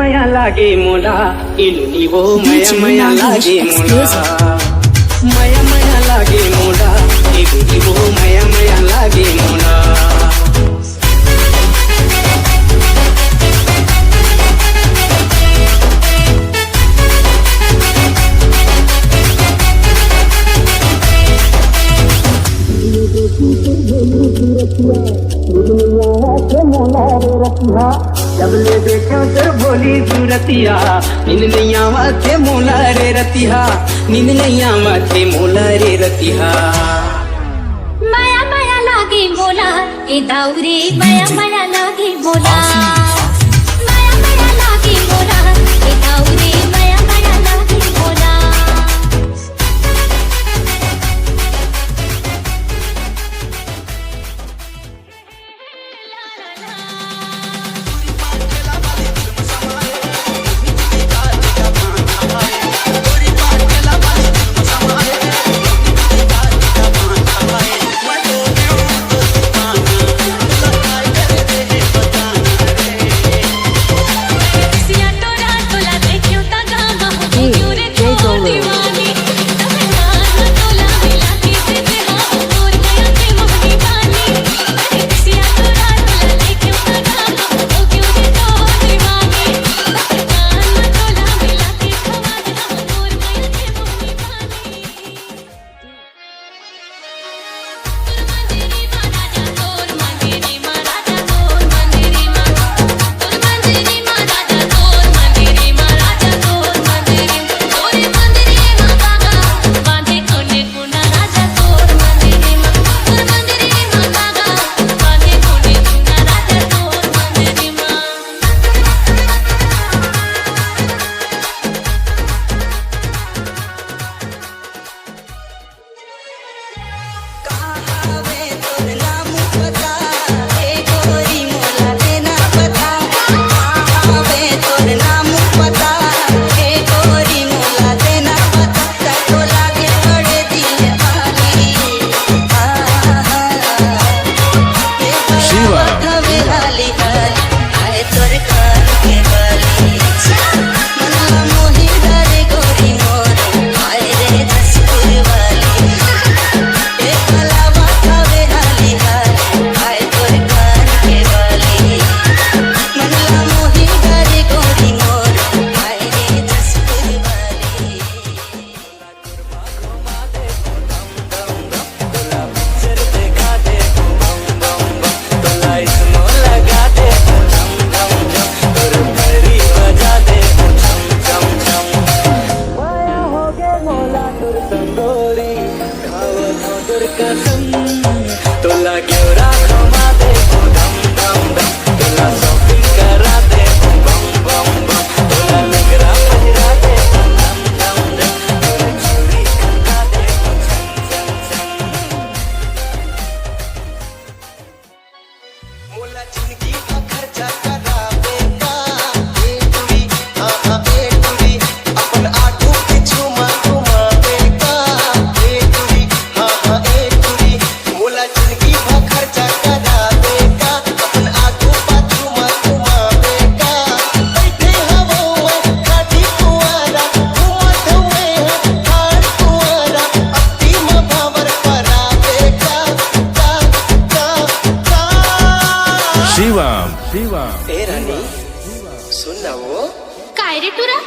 माया लागे मोला इनुनी वो माया माया लागे मोला माया माया लागे मोला इनुनी वो माया माया लागे मोला जब ले देखा तर बोली सूरतिया नींद नहीं आवे मोला रे रतिहा नींद नहीं आवे मोला रे रतिहा माया माया लागे मोला ए दाऊरे माया माया लागे मोला माया माया लागे मोला ए दाऊरे माया माया लागे मोला ए रानी सुन ना वो काय रे तुरा